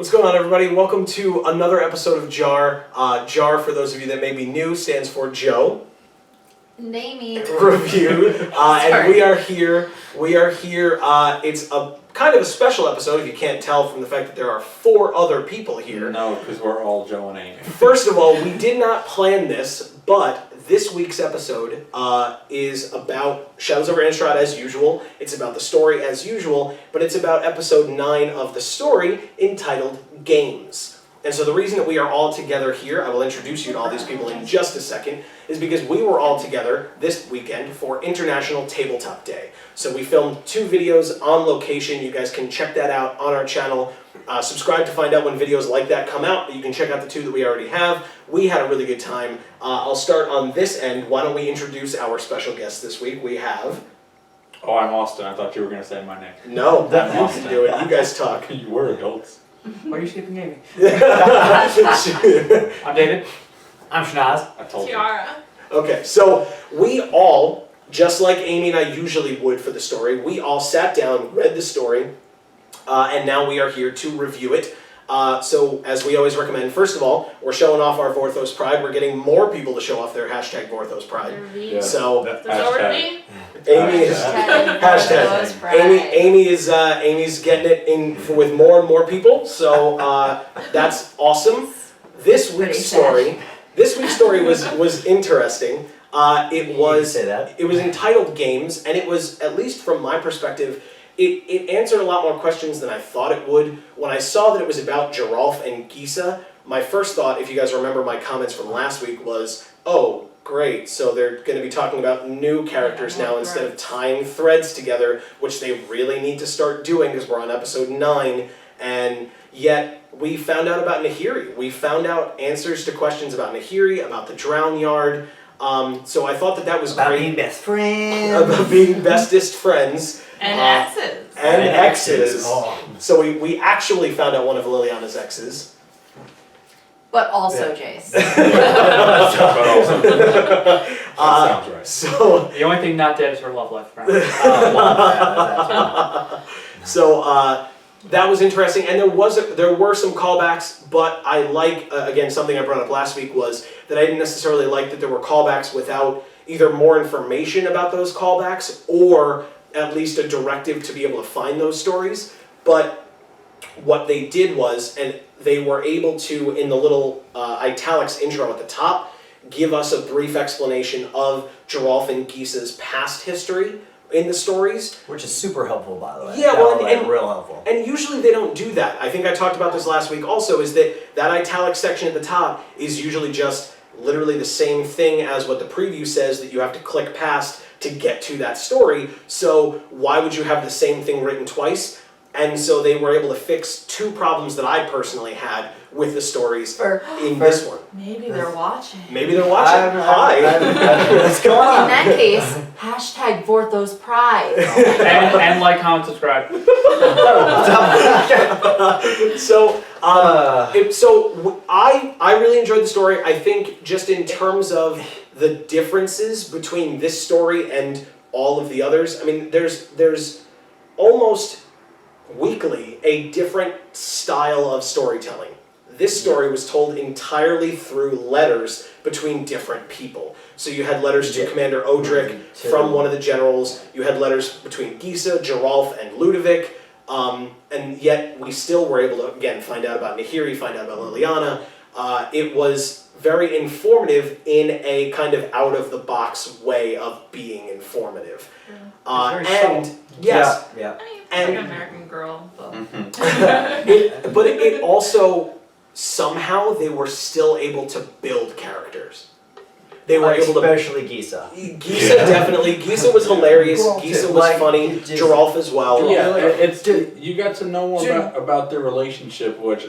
What's going on, everybody? Welcome to another episode of JaAR. JaAR, for those of you that may be new, stands for Joe. Namey. Review. And we are here. It's a kind of a special episode, if you can't tell from the fact that there are 4 other people here. No, because we're all Joe and Amy. First of all, we did not plan this, but this week's episode is about Shadows over Innistrad as usual. It's about the story as usual, but it's about episode 9 of the story entitled Games. And so the reason that we are all together here, I will introduce you to all these people in just a second, is because we were all together this weekend for International Tabletop Day. So we filmed 2 videos on location. You guys can check that out on our channel. Subscribe to find out when videos like that come out, but you can check out the 2 that we already have. We had a really good time. I'll start on this end. Why don't we introduce our special guest this week? We have... Oh, I'm Austin. I thought you were going to say my name. No, that you can do it. You guys talk. You were adults. Why are you skipping Amy? Okay, I'm David. I'm Shanaz. I told Tiara. so we all, just like Amy and I usually would for the story, we all sat down, read the story, and now we are here to review it. So, as we always recommend, first of all, we're showing off our Vorthos Pride. We're getting more people to show off their hashtag Vorthos Pride. Yeah. So, Hashtag. Amy is Amy's getting it in with more and more people. So that's awesome. This week's story was interesting. It was entitled Games, and it was, at least from my perspective, it answered a lot more questions than I thought it would. When I saw that it was about Geralf and Gisa, my first thought, if you guys remember my comments from last week, was, oh, great, so they're going to be talking about new characters now instead of tying threads together, which they really need to start doing because we're on episode 9, and yet we found out about Nahiri. We found out answers to questions about Nahiri, about the Drown Yard, so I thought that was about great. Being best friends. About being bestest friends. And exes. And exes. Oh. So we actually found out one of Liliana's exes. But also Jace. That sounds right. So The only thing not dead is her love life, right? So that was interesting, and there were some callbacks, but I like, again, something I brought up last week was that I didn't necessarily like that there were callbacks without either more information about those callbacks or at least a directive to be able to find those stories. But what they did was, and they were able to, in the little italics intro at the top, give us a brief explanation of Geralf and Gisa's past history in the stories. Which is super helpful, by the way. Yeah, well, and real helpful. And usually they don't do that. I think I talked about this last week also, is that italic section at the top is usually just literally the same thing as what the preview says that you have to click past to get to that story. So why would you have the same thing written twice? And so they were able to fix 2 problems that I personally had with the stories in this one. Maybe they're watching. Maybe they're watching. Hi. What's going on? In that case, hashtag Vorthos Pride. and like, comment, subscribe. So, I really enjoyed the story. I think just in terms of the differences between this story and all of the others, I mean, there's almost weekly a different style of storytelling. This story was told entirely through letters between different people. So you had letters to Commander Odric from one of the generals, you had letters between Gisa, Geralf, and Ludovic, and yet we still were able to, again, find out about Nahiri, find out about Liliana. It was very informative in a kind of out-of-the-box way of being informative. Yes, Yeah. It's like an American Girl book. but it also, somehow, they were still able to build characters. They were able to... Especially Gisa. Gisa, definitely. Gisa was hilarious. Gisa was funny. Geralf as well. Yeah, you got to know more about their relationship, which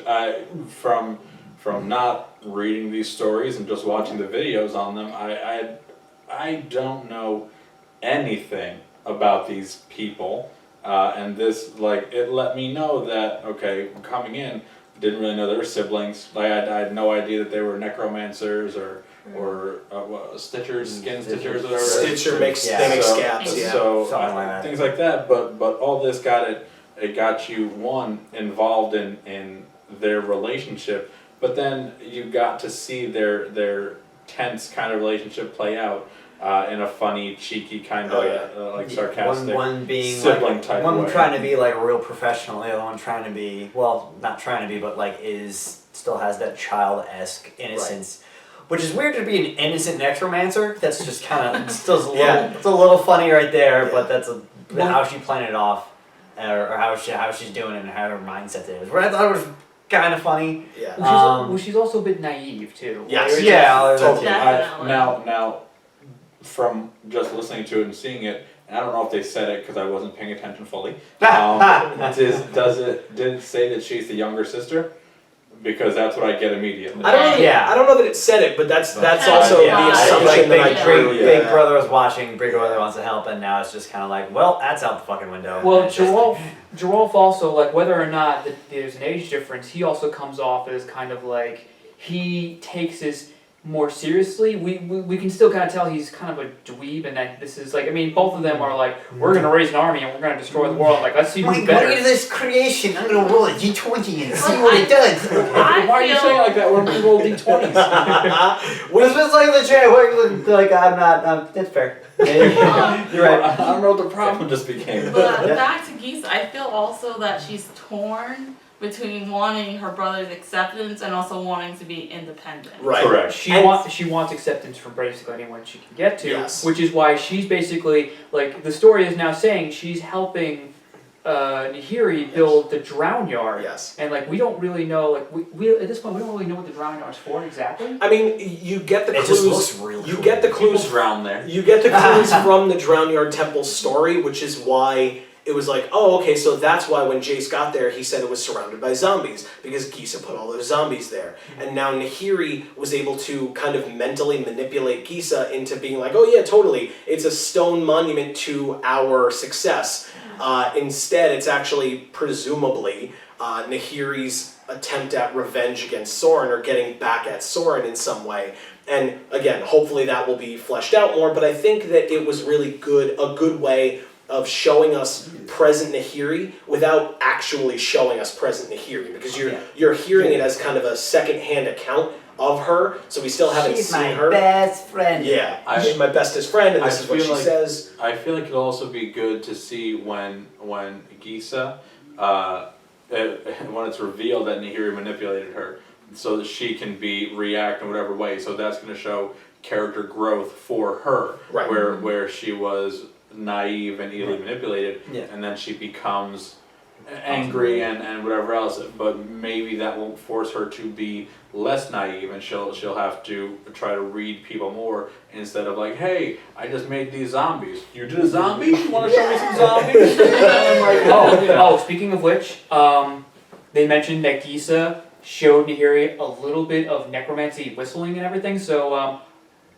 from not reading these stories and just watching the videos on them, I don't know anything about these people. And this, it let me know that, okay, coming in, didn't really know they were siblings. I had no idea that they were necromancers or stitchers, skin stitchers, whatever. Stitcher they make scabs, yeah. So things like that. But all this got you involved in their relationship, but then you got to see their tense kind of relationship play out in a funny, cheeky kind of like sarcastic One being sibling like, type one way. trying to be like real professional, the other one trying to be, well, not trying to be, but like still has that child-esque innocence. Which is weird to be an innocent necromancer. That's just kind of still it's a little funny right there, but that's how she playing it off, or how she's doing it and how her mindset is. Where I thought it was kind of funny. Yeah. Well, she's also a bit naive too. Yes. Yeah. Totally. Definitely. Now, from just listening to it and seeing it, and I don't know if they said it because I wasn't paying attention fully. Did it say that she's the younger sister? Because that's what I get immediately. I don't know that it said it, but that's also Yeah. the assumption that I drew. Big Brother was watching, Big Brother wants to help, and now it's just kind of like, well, that's out the fucking window. Well, And it's just- Gerolf also, like, whether or not there's an age difference, he also comes off as kind of like, he takes his more seriously. We can still kind of tell he's kind of a dweeb, and that this is like, I mean, both of them are like, we're gonna raise an army and we're gonna destroy the world. Like, let's see who's Going better. into this creation, I'm gonna roll a d20 and see what it does. I Why are you feel- saying it like that when we roll d20s? This was like like I'm not. That's fair. You're right. I don't know what the problem just became. But Yeah. back to Geese, I feel also that she's torn between wanting her brother's acceptance and also wanting to be independent. Right. Correct. She And- wants acceptance from basically anyone she can get to, Yes. which is why she's basically like the story is now saying she's helping Nahiri build the drown yard. Yes. And like we don't really know, like we at this point we don't really know what the drown yard's for exactly. I mean, you get the It clues. just looks real. You get the People clues. drown there. You get the clues from the Drown Yard Temple story, which is why it was like, oh, okay, so that's why when Jace got there, he said it was surrounded by zombies, because Gisa put all those zombies there. And now Nahiri was able to kind of mentally manipulate Gisa into being like, oh yeah, totally, it's a stone monument to our success. Instead, it's actually, presumably, Nahiri's attempt at revenge against Soren, or getting back at Soren in some way. And again, hopefully that will be fleshed out more, but I think that it was really a good way of showing us present Nahiri without actually showing us present Nahiri, because you're hearing it as kind of a second-hand account of her, so we still haven't She's seen my her. best friend. Yeah, she's my bestest friend, and this is what feel she like- says. I feel like it'll also be good to see when Gisa, when it's revealed that Nahiri manipulated her, so that she can react in whatever way. So that's going to show character growth for her, Right. where she was naive and easily manipulated, Yeah. and then she becomes angry and whatever else. But maybe that won't force her to be less naive, and she'll have to try to read people more instead of like, hey, I just made these zombies. You did a zombie? You want to show me some zombies? I'm like, Oh, speaking of which, they mentioned that Gisa showed Nahiri a little bit of necromancy whistling and everything, so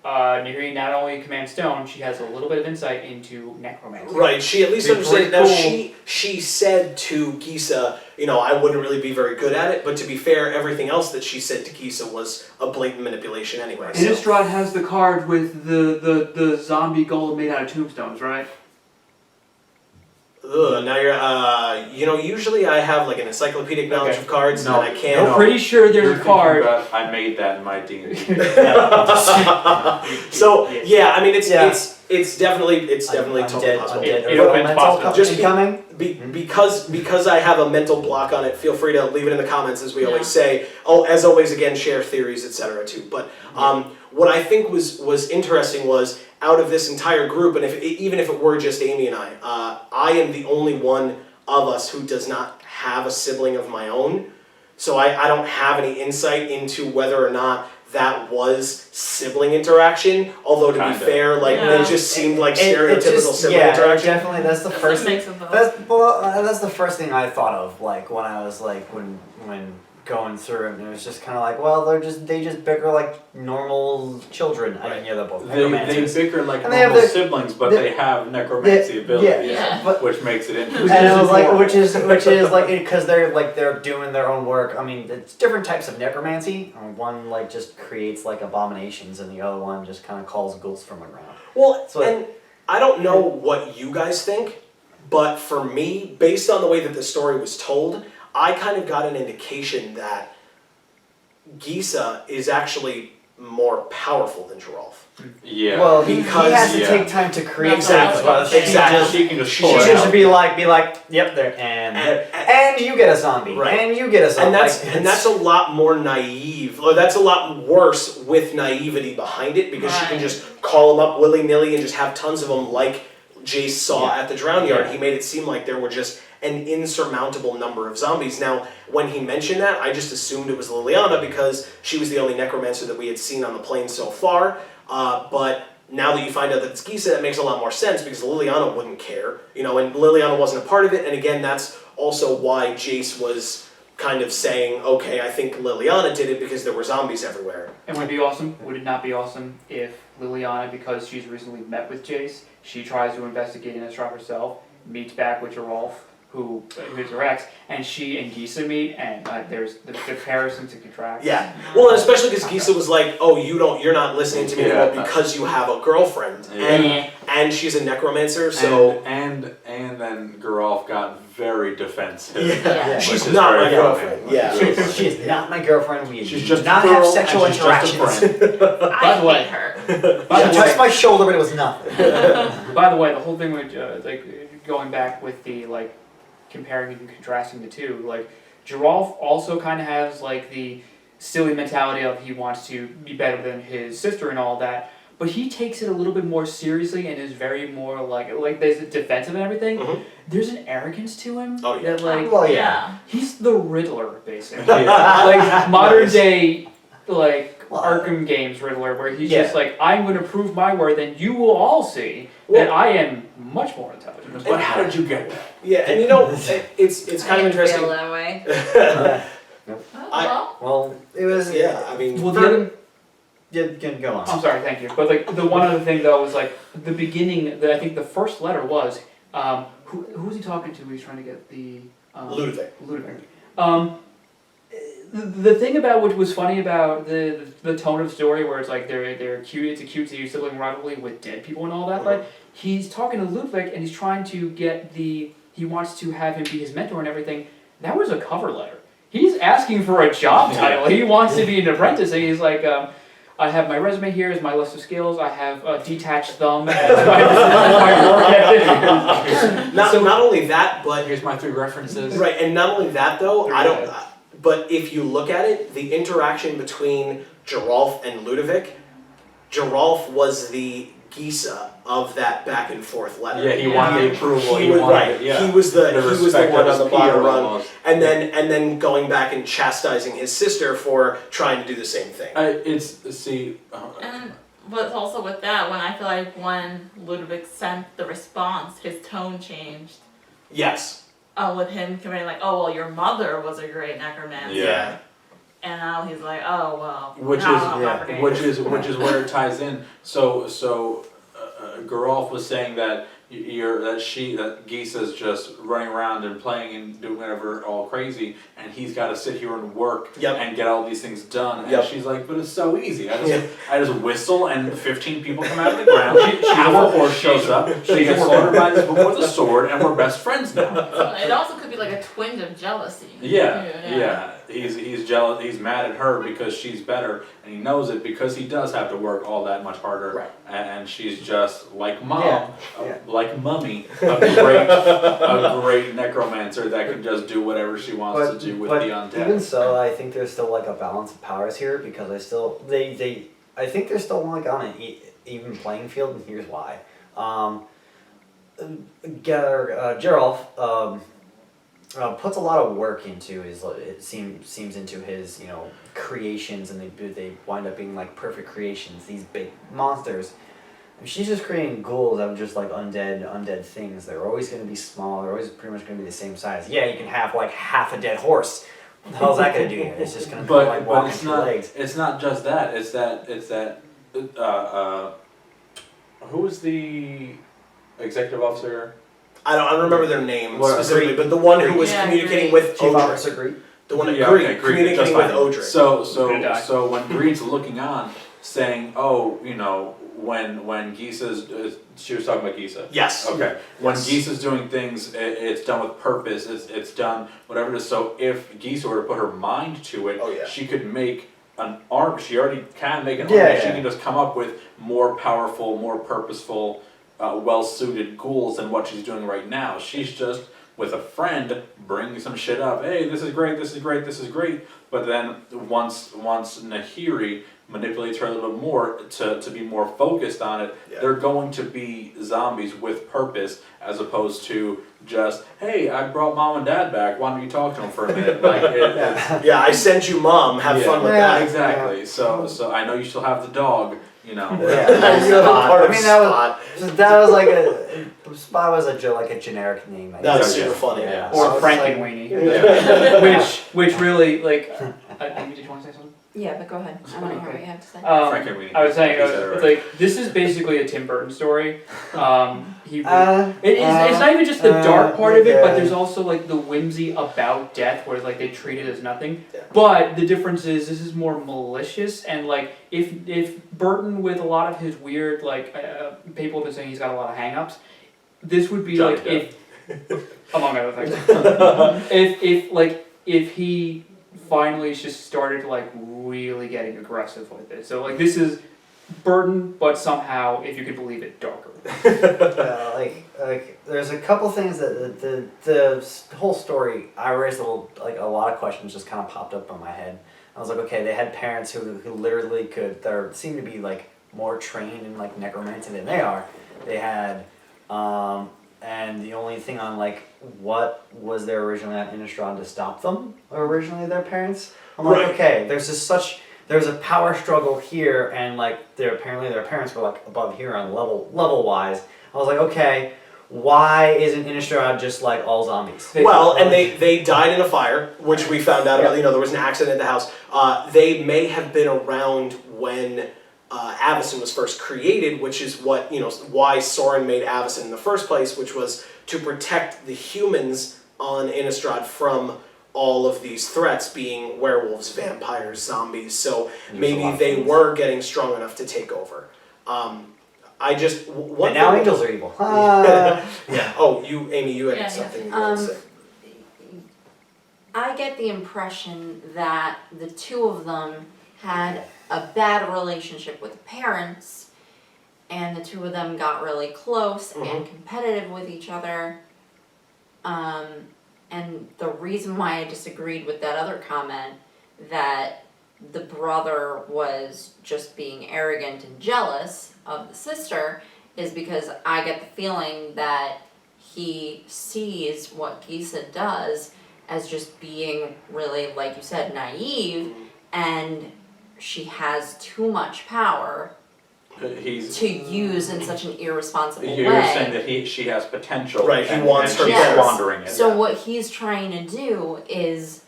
Nahiri not only commands stone, she has a little bit of insight into necromancy. Right, she at least It's understands. pretty Now cool. she said to Gisa, I wouldn't really be very good at it, but to be fair, everything else that she said to Gisa was a blatant manipulation anyway. So. Innistrad has the card with the zombie golem made out of tombstones, right? Ugh, now you're, usually I have like an encyclopedic knowledge Okay. of cards, No. and I can't. I'm pretty sure there's You're a thinking card. about, I made that in my D&D. So yeah, I mean it's Yeah. it's definitely totally possible. It opens possible. Just incoming. Because I have a mental block on it, feel free to leave it in the comments, as we Yeah. always say. Oh, as always, again, share theories, etc. too. But what I think was interesting was, out of this entire group, and even if it were just Amy and I am the only one of us who does not have a sibling of my own. So I don't have any insight into whether or not that was sibling interaction. Although to Kinda. be fair, like Yeah. they just seemed like It stereotypical just, sibling yeah, interaction. definitely. That's the That's first a thing. mix of both. That's the first thing I thought of, like when I was like when going through it, and it was just kind of like, well, they just bicker like normal children. I mean, yeah, they're both They necromancers. bicker like And they have normal their- siblings, but the- they have necromancy abilities, Yeah. But which makes it interesting. and it was like, which is like, because they're doing their own work. I mean, it's different types of necromancy. One like just creates like abominations, and the other one just kind of calls ghouls from the ground. Well, So- and I don't know what you guys think, but for me, based on the way that the story was told, I kind of got an indication that Gisa is actually more powerful than Geralf. Yeah. Well, he Because- has to yeah. take time to create Exactly. that. Exactly. She can just She pull it just out. be like, yep, there, and you get a zombie, Right. and you get a zombie. And that's a lot more naive, or that's a lot worse with naivety behind it, because she can Right. just call them up willy-nilly and just have tons of them like Jace saw at the Drown Yard. Yeah. He made it seem like there were just an insurmountable number of zombies. Now, when he mentioned that, I just assumed it was Liliana because she was the only necromancer that we had seen on the plane so far, but now that you find out that it's Gisa, that makes a lot more sense because Liliana wouldn't care, and Liliana wasn't a part of it, and again, that's also why Jace was kind of saying, okay, I think Liliana did it because there were zombies everywhere. And would it be awesome? Would it not be awesome if Liliana, because she's recently met with Jace, she tries to investigate Innistrad herself, meets back with Geralf, who's her ex, and she and Gisa meet, and there's the comparison to contract. Yeah, well, and especially because Gisa was like, "Oh, you're not listening to me Yeah. anymore because you have a girlfriend, Yeah. and she's a necromancer, so and then Geralf got very defensive. yeah, Which she's is not very my funny. girlfriend." Yeah, She is not my girlfriend. We She's do just not a girl have sexual and she's just a interactions. friend. I the way- hate her. By She the touched way, my shoulder, but it was nothing. by the way, the whole thing with going back with the comparing and contrasting the two, Geralf also kind of has the silly mentality of he wants to be better than his sister and all that, but he takes it a little bit more seriously and is very more there's a defensive and everything. Mhm. There's an arrogance to him Oh, yeah. that Well, Yeah. he's the Riddler basically. Yeah. Modern Nice. day Well, Arkham Games Riddler, where he's Yeah. just I'm going to prove my worth, and you will all see that I am much more intelligent. But how did you get that? yeah, and it's kind of interesting. Feel that way. Oh, I- well, Well, it was. Yeah, I mean, Well, the other, You can go on. I'm sorry, thank you. But the one other thing though was the beginning. I think the first letter was who was he talking to? He was trying to get the Ludovic. Ludovic. The thing about what was funny about the tone of the story, where it's they're cute, it's a cutesy sibling rivalry with dead people and all that. But he's talking to Ludovic and he's trying to get he wants to have him be his mentor and everything. That was a cover letter. He's asking for a job title. He wants to be an apprentice, and he's like, I have my resume here as my list of skills. I have a detached thumb as my work ethic. Not only that, but Here's my 3 references. right, and not only that though, I don't. Yeah. But if you look at it, the interaction between Geralf and Ludovic, Geralf was the Gisa of that back and forth letter. Yeah, he wanted the approval. He was wanted right. it, yeah. He was the respect one of on the his bottom peer run, almost. and then going back and chastising his sister for trying to do the same thing. but also with that, when Ludovic sent the response, his tone changed. Yes. With him committing your mother was a great necromancer. Yeah. And now he's like, oh well. Which now is- I'm yeah, not forgetting. which is where it ties in. So Geralf was saying that that Gisa's just running around and playing and doing whatever all crazy, and he's got to sit here and work Yep. and get all these things done. And Yep. she's like, but it's so easy. I just Yeah. I just whistle and 15 people come out of the ground. Half a horse shows up. She gets slaughtered by this woman with a sword, and we're best friends now. It also could be a twinge of jealousy. Yeah. He's jealous. He's mad at her because she's better, and he knows it because he does have to work all that much harder. Right. And she's just like mom, Yeah. like mummy, a great necromancer that can just do whatever she wants to do with but the undead. even so, I think there's still a balance of powers here because I think they're still on an even playing field, and here's why. Geralf puts a lot of work into seems into his creations, and they wind up being perfect creations. These big monsters. And she's just creating ghouls out of just undead things. They're always going to be small. They're always pretty much going to be the same size. Yeah, you can have half a dead horse. What the hell's that going to do? It's just going to be but walking it's two not. legs. It's not just that. It's that. Who was the executive officer? I don't remember their name What, specifically, Greek? but the one who was Yeah, communicating Greek. with Chief Odric. Officer Greek. The one Yeah, Greek, okay, Greek, communicating just with fine. Odric. Gonna die. So when Greed's looking on, saying, "Oh, when Gisa's, she was talking about Gisa. Yes. Okay. When Yes. Gisa's doing things, it's done with purpose. It's done whatever it is. So if Gisa were to put her mind to it, Oh, yeah. she could make an arm. She already can make an Yeah, army. yeah. She can just come up with more powerful, more purposeful, well-suited ghouls than what she's doing right now. She's just with a friend bringing some shit up. Hey, this is great. This is great. This is great. But then once Nahiri manipulates her a little bit more to be more focused on it, Yeah. they're going to be zombies with purpose as opposed to just, hey, I brought mom and dad back, why don't you talk to them for a minute? Like, Yeah, I sent you mom. Have fun with Yeah. that. exactly. So I know you still have the dog, you know. Yeah. You're the Spot. part I of mean, Spot. that was like Spot was like a generic name. I That was guess. super funny. Yeah. Or So it's Frankenweenie. Yeah. which really, like, Amy, did you want to say something? Yeah, but go ahead. I want to hear what you have to say. Frankenweenie. I was saying, You said it it's right. like, this is basically a Tim Burton story. It's it's not even just the dark part of it, but yeah. there's also like the whimsy about death, where like they treat it as nothing. Yeah. But the difference is this is more malicious, and like if Burton with a lot of his weird like people have been saying he's got a lot of hang-ups, this would be Johnny like if among other things. if he finally just started like really getting aggressive with it. So like this is Burton, but somehow, if you could believe it, darker. Like there's a couple things that the whole story, I raised a lot of questions just kind of popped up in my head. I was like, okay, they had parents who literally seemed to be like more trained in like necromancy than they are. They had and the only thing on like what was there originally on Innistrad to stop them originally their parents. I'm like, Right. okay, there's a power struggle here, and like apparently their parents were like above here on level wise. I was like, okay, why isn't Innistrad just like all zombies? Well, and they died in a fire, which we found out about. You know, there was an accident in the house. They may have been around when Avacyn was first created, which is what, you know, why Soren made Avacyn in the first place, which was to protect the humans on Innistrad from all of these threats, being werewolves, vampires, zombies. So maybe they were getting strong enough to take over. I just one And now thing- angels are evil. Yeah. Oh, Amy, you had Yeah, something you wanted to say. I get the impression that the two of them had a bad relationship with the parents, and the two of them got really close and competitive with each other. And the reason why I disagreed with that other comment, that the brother was just being arrogant and jealous of the sister, is because I get the feeling that he sees what Gisa does as just being really, like you said, naive, and she has too much power He's. to use in such an irresponsible You're way. saying that she has potential. Right, he and, wants and her she's better. squandering it. So what he's trying to do is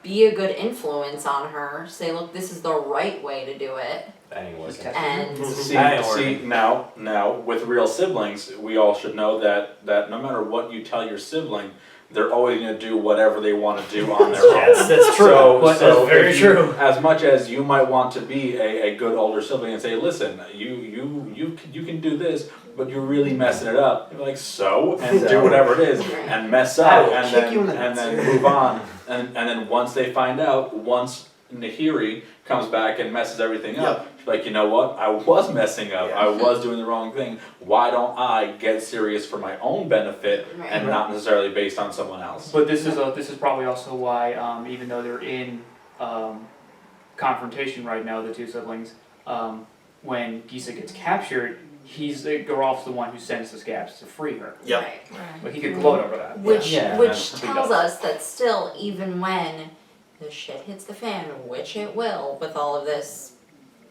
be a good influence on her, say, look, this is the right way to do it, Anyways. and See now with real siblings, we all should know that no matter what you tell your sibling, they're always going to do whatever they want to do on their own. Yes, that's true. So That's very if you- true. As much as you might want to be a good older sibling and say, listen, you can do this, but you're really messing it up. You're like, and do whatever it is and mess I up will and kick then you in the and nuts. then move on. And then once they find out, once Nahiri comes back and messes everything up, she's like, you know what? I was messing up. Yeah. I was doing the wrong thing. Why don't I get serious for my own benefit and not necessarily based on someone else? But this is probably also why, even though they're in confrontation right now, the two siblings, when Gisa gets captured, Geralf's the one who sends the scabs to free her. Yep. right. But he could gloat over that. Which Yeah. which Yeah. tells us that still, even when the shit hits the fan, which it will with all of this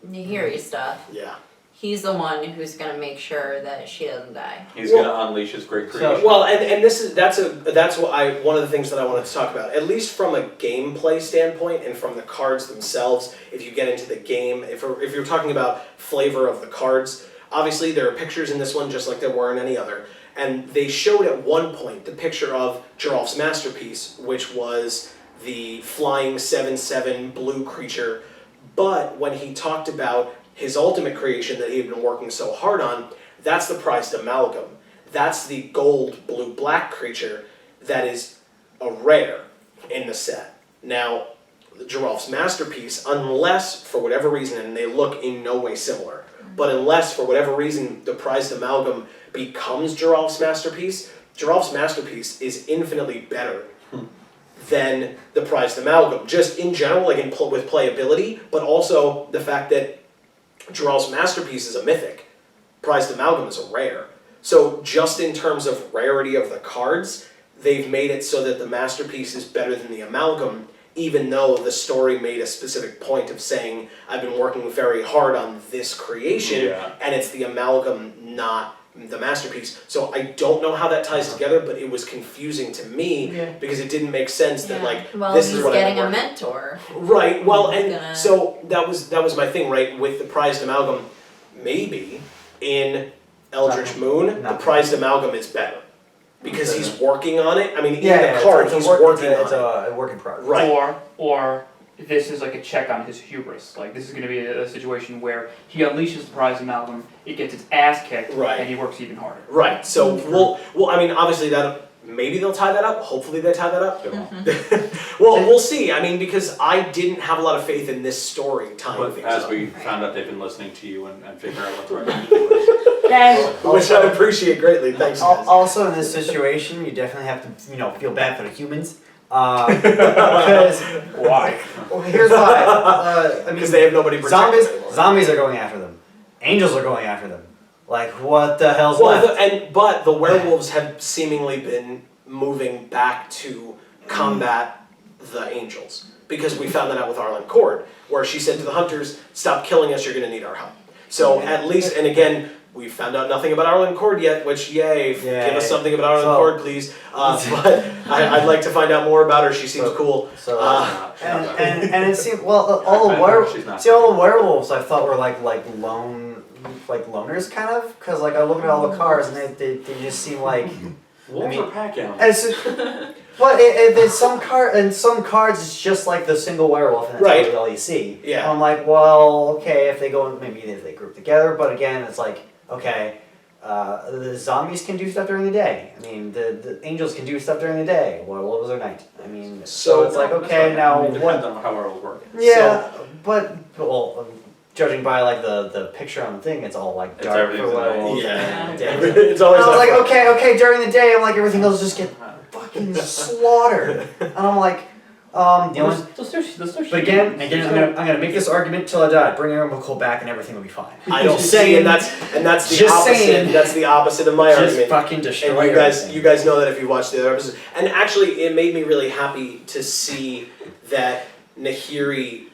Nahiri stuff, Yeah. he's the one who's gonna make sure that she doesn't die. He's going to unleash his great creation. Well, and that's what one of the things that I wanted to talk about. At least from a gameplay standpoint and from the cards themselves, if you get into the game, if you're talking about flavor of the cards, obviously there are pictures in this one just like there were in any other. And they showed at one point the picture of Geralf's masterpiece, which was the flying 7/7 blue creature. But when he talked about his ultimate creation that he had been working so hard on, that's the prized amalgam. That's the gold, blue, black creature that is a rare in the set. Now, Geralf's masterpiece, unless for whatever reason, and they look in no way similar, but unless for whatever reason the prized amalgam becomes Geralf's masterpiece is infinitely better than the prized amalgam. Just in general, like with playability, but also the fact that Geralf's masterpiece is a mythic. Prized amalgam is a rare. So just in terms of rarity of the cards, they've made it so that the masterpiece is better than the amalgam, even though the story made a specific point of saying, I've been working very hard on this creation, and it's the amalgam, not the masterpiece. So I don't know how that ties together, but it was confusing to me because it didn't make sense that this is what getting I'm a working. mentor. Right. Well, and so that was my thing, right? With the prized amalgam, maybe in Eldritch Moon, the prized amalgam is better because he's working on it. I mean, in the card, he's working on it. It's a work in progress. Right. Or this is like a check on his hubris. Like this is going to be a situation where he unleashes the prized amalgam, it gets its ass kicked, and he works even harder. Right. So well, I mean, obviously that maybe they'll tie that up. Hopefully they tie that up. Well, we'll see. I mean, because I didn't have a lot of faith in this story tying things as up. we found out, they've been listening to you and figure out what the right thing to do is. Which I appreciate greatly. Thanks, guys. Also, in this situation, you definitely have to, feel bad for the humans. Because why? Well, here's why. Because they have nobody protecting them. Zombies are going after them. Angels are going after them. Like, what the hell's left? But the werewolves have seemingly been moving back to combat the angels. Because we found that out with Arlen Cord, where she said to the hunters, stop killing us, you're going to need our help. So at least, and again, we found out nothing about Arlen Cord yet, which, yay, give us something about Arlen Cord, please. But I'd like to find out more about her. She seems cool. And it seemed, all the werewolves I thought were like loners kind of, because like I look at all the cards and they just seem like wolves are pack animals. But there's some cards it's just like the single werewolf and that's really all you see. Yeah. And I'm like, well, okay, if they go maybe if they group together, but again, it's like, okay, the zombies can do stuff during the day. I mean, the angels can do stuff during the day. Werewolves are night. I mean, so it's like, okay, now it depends on how werewolves work. Yeah, but judging by like the picture on the thing, it's all like dark for werewolves. Yeah. It's always. I was like, okay. During the day, I'm like everything else just get fucking slaughtered, and I'm like, but again, I'm gonna make this argument till I die. Bring Aaron McCall back, and everything will be fine. I don't say, and that's the opposite. That's the opposite of my argument. Just fucking destroy and you guys know that if you watch the other episodes. And actually, it made me really happy to see that Nahiri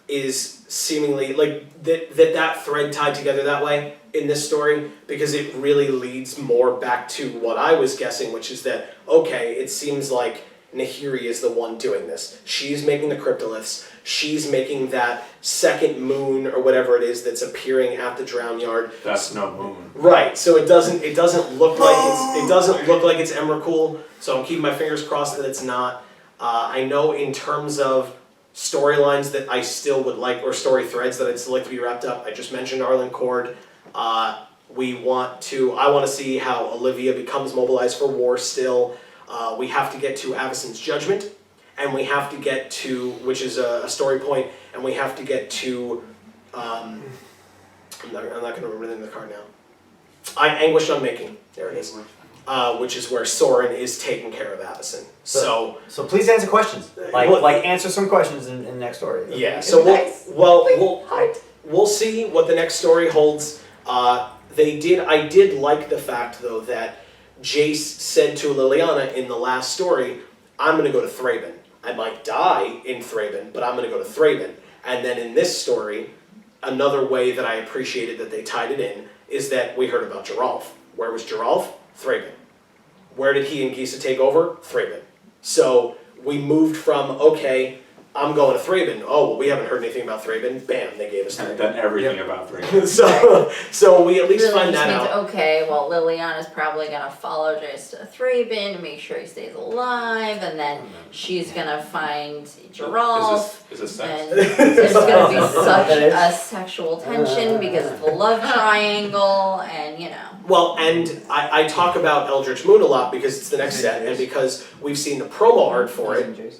is seemingly like that thread tied together that way in this story, because it really leads more back to what I was guessing, which is that okay, it seems like Nahiri is the one doing this. She's making the cryptoliths. She's making that second moon or whatever it is that's appearing at the Drown Yard. That's no moon. Right. So it doesn't look like it's Emrakul. So I'm keeping my fingers crossed that it's not. I know in terms of storylines that I still would like, or story threads that I'd still like to be wrapped up. I just mentioned Arlen Cord. I want to see how Olivia becomes mobilized for war still. We have to get to Avacyn's Judgment, and we have to get to, which is a story point, and we have to get to, I'm not going to remember the name of the card now. Anguished Unmaking, there it is, which is where Soren is taking care of Avacyn. So please answer questions, like answer some questions in the next story. Yeah, so we'll see what the next story holds. I did like the fact, though, that Jace said to Liliana in the last story, I'm going to go to Thraben. I might die in Thraben, but I'm going to go to Thraben. And then in this story, another way that I appreciated that they tied it in is that we heard about Geralf. Where was Geralf? Thraben. Where did he and Gisa take over? Thraben. So we moved from, okay, I'm going to Thraben. Oh, well, we haven't heard anything about Thraben. Bam, they gave us And Thraben. then everything about 3. So we at least Really find just that means, out. okay, well, Liliana's probably gonna follow Jace to Thraben to make sure he stays alive, and then she's gonna find Geralt. Is this sex? And there's gonna be such a sexual tension because of the love triangle, and you know. Well, and I talk about Eldritch Moon a lot because it's the next set, and because we've seen the promo art for it.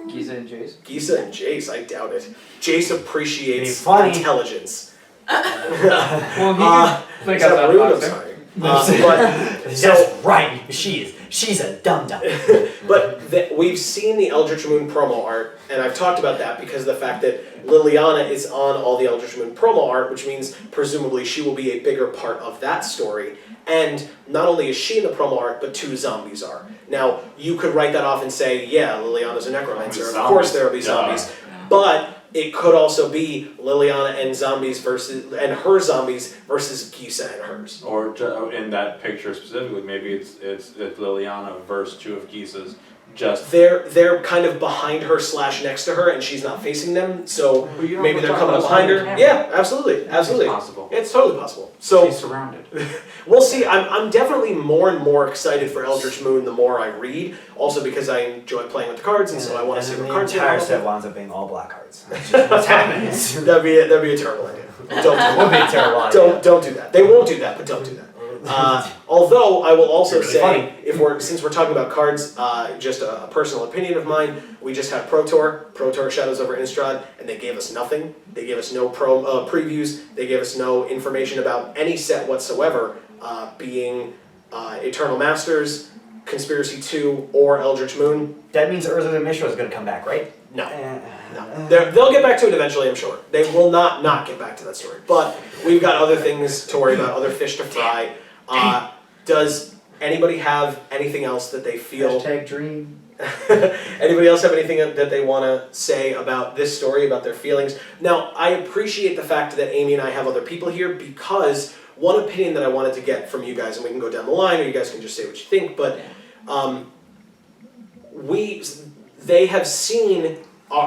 Giza and Jace. Giza and Jace, I doubt it. Jace appreciates Be funny. intelligence. Well, he Is that rude? I'm sorry. But That's right. She's a dum dum. But we've seen the Eldritch Moon promo art, and I've talked about that because of the fact that Liliana is on all the Eldritch Moon promo art, which means presumably she will be a bigger part of that story. And not only is she in the promo art, but 2 zombies are. Now, you could write that off and say, yeah, Liliana's a necromancer. Of course there will be zombies. But it could also be Liliana and her zombies versus Giza and hers. Or in that picture specifically, maybe it's Liliana versus 2 of Gisa's. Just They're kind of behind her / next to her, and she's not facing them. So Well, you don't maybe have to they're talk coming about up behind her. Zombie Yeah, absolutely. It's possible. It's totally possible. So She's surrounded. we'll see. I'm definitely more and more excited for Eldritch Moon the more I read. Also because I enjoy playing with the cards, and so I want to see And what the cards entire are. set winds up being all black cards. That's just what's happening. That'd be a terrible idea. Don't do that. Would be a terrible idea. Don't do that. They won't do that, but don't do that. Although I will also You're really say, funny. since we're talking about cards, just a personal opinion of mine, we just had Pro Tour Shadows over Innistrad, and they gave us nothing. They gave us no previews. They gave us no information about any set whatsoever, being Eternal Masters, Conspiracy 2, or Eldritch Moon. That means Urza and Mishra is going to come back, right? No. No. They'll get back to it eventually, I'm sure. They will not get back to that story. But we've got other things to worry about, other fish to fry. Does anybody have anything else that they feel... Dream. Anybody else have anything that they want to say about this story, about their feelings? Now, I appreciate the fact that Amy and I have other people here because one opinion that I wanted to get from you guys, and we can go down the line, or you guys can just say what you think, but they have seen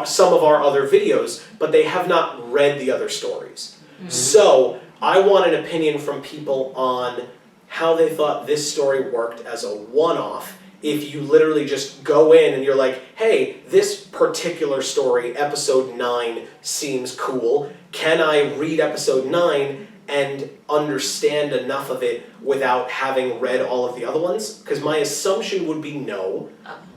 some of our other videos, but they have not read the other stories. Mm-hmm. So, I want an opinion from people on how they thought this story worked as a one-off. If you literally just go in and you're like, hey, this particular story, episode 9, seems cool. Can I read episode 9 and understand enough of it without having read all of the other ones? Because my assumption would be no,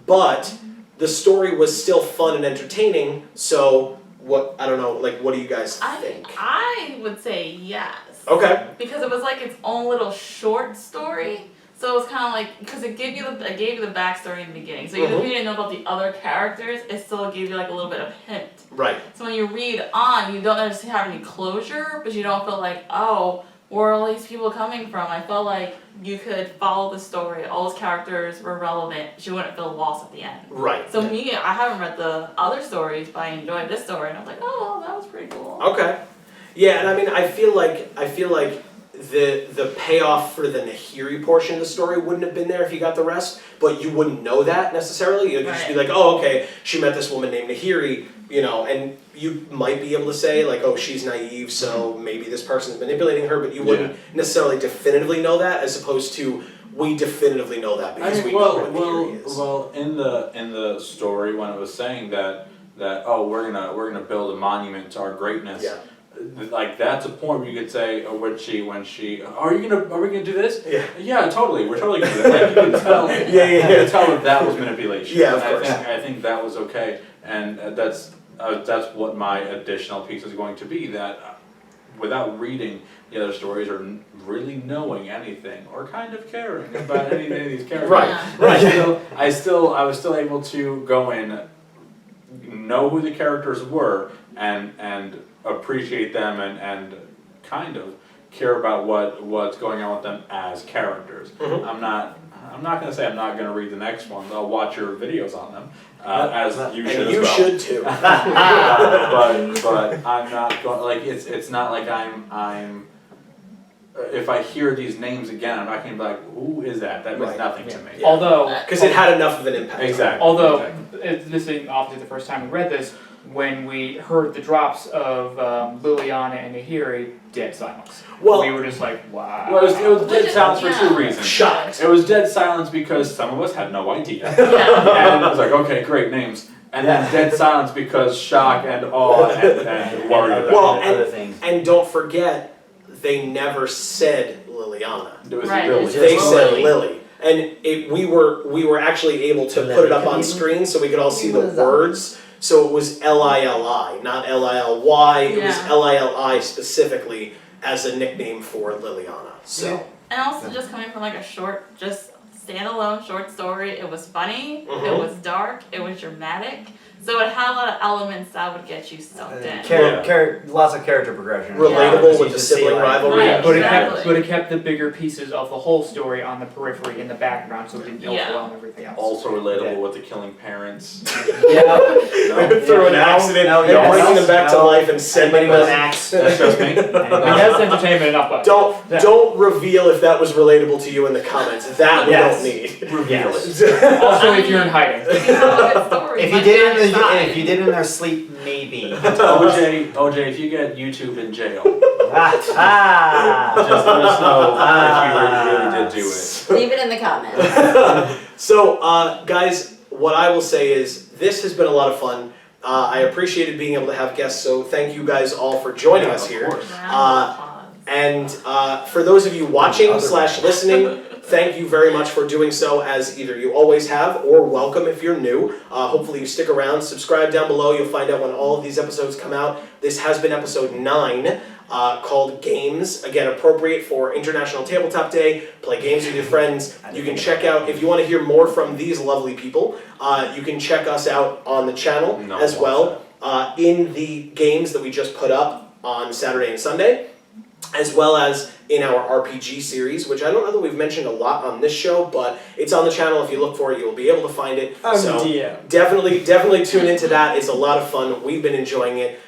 but the story was still fun and entertaining, so what do you guys think? I would say yes. Okay. Because it was like its own little short story. So it was kind of like, because it gave you the backstory in the beginning. So even if you didn't know about the other characters, it still gave you like a little bit of hint. Right. So when you read on, you don't necessarily have any closure, but you don't feel like, oh, where are all these people coming from? I felt like you could follow the story. All those characters were relevant. You wouldn't feel lost at the end. Right. So me, I haven't read the other stories, but I enjoyed this story, and I was like, oh, that was pretty cool. Okay. Yeah, and I mean, I feel like the payoff for the Nahiri portion of the story wouldn't have been there if you got the rest, but you wouldn't know that necessarily. You'd just be like, oh, okay, she met this woman named Nahiri, and you might be able to say, like, oh, she's naive, so maybe this person's manipulating her, but you wouldn't necessarily definitively know that, as opposed to, we definitively know that because we know what Nahiri is. Well, in the story when it was saying that we're gonna build a monument to our greatness. Yeah. Like that's a point where you could say, when she, are we gonna do this? Yeah, totally, we're totally gonna do that. Like you can tell, you can tell that was manipulation. Yeah, of course. I think that was okay, and that's what my additional piece is going to be. That without reading the other stories or really knowing anything or kind of caring about any of these characters, Right. I was still able to go in, know who the characters were, and appreciate them and kind of care about what's going on with them as characters. Mm-hmm. I'm not going to say I'm not going to read the next one. I'll watch your videos on them, as you should And as you well. should too. But I'm not going, like, it's not like I'm if I hear these names again, I'm not going to be like, who is that? That means Right. nothing to me. Yeah. Although, Because it had enough of an impact. Exactly. although Exactly. this thing obviously the first time we read this, when we heard the drops of Liliana and Nahiri, dead silence. Well, We were just like, wow. Well, it was dead silence for two Yeah. reasons. shocked. It was dead silence because some of us had no idea. Yeah. And I was like, okay, great names. And then dead silence because shock and awe and worry about Well, it. other things. And don't forget, they never said Liliana. It was Right. really It's They just said Lily. Lily. And we were actually able to put it up on screen so we could all see the words. So it was Lili, not Lily. It was Yeah. Lili specifically as a nickname for Liliana. So And also just coming from like a short, just standalone short story, it was funny, Mhm. it was dark, it was dramatic. So it had a lot of elements that would get you sucked in. Lots of character progression. relatable You with the just see, sibling like, rivalry. Right. But it Exactly. kept, but it kept the bigger pieces of the whole story on the periphery in the background, so it didn't Yeah. overwhelm everything else. also relatable Yeah. with the killing parents. Yeah. Through an No, accident, no, and yes, bringing them back to no. life and sending Anybody with an them. axe? That's just me. I mean, that's entertainment enough, but Yeah. Don't reveal if that was relatable to you in the comments. That we Yes. don't need. Reveal Yes. it. also if you're in hiding. If you have a good story, If you you did it might if you did it in their sleep, maybe. OJ, if you get YouTube in jail, Ah. just let us know if you really did do it. Leave it in the comments. So, guys, what I will say is this has been a lot of fun. I appreciated being able to have guests, so thank you guys all for joining us here. And for those of you watching / listening, thank you very much for doing so, as either you always have or welcome if you're new. Hopefully you stick around, subscribe down below, you'll find out when all of these episodes come out. This has been episode 9, called Games, again appropriate for International Tabletop Day. Play games with your friends. You can check out, if you want to hear more from these lovely people, you can check us out on the channel No, as well, in the games that we just put up on Saturday and Sunday, as well as in our RPG series, which I don't know that we've mentioned a lot on this show, but it's on the channel. If you look for it, you'll be able to find it. So definitely tune into that. It's a lot of fun. We've been enjoying it.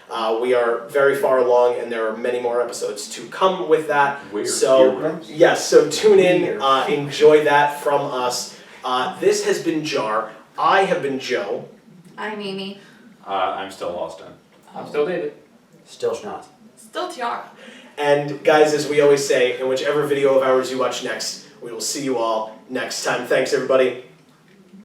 We are very far along, and there are many more episodes to come with that. Weird So heroes. yes, so tune in, enjoy that from us. This has been JaAR. I have been Joe. I'm Amy. I'm still lost in. I'm still David. Still schnoz. Still Tiara. And guys, as we always say, in whichever video of ours you watch next, we will see you all next time. Thanks, everybody.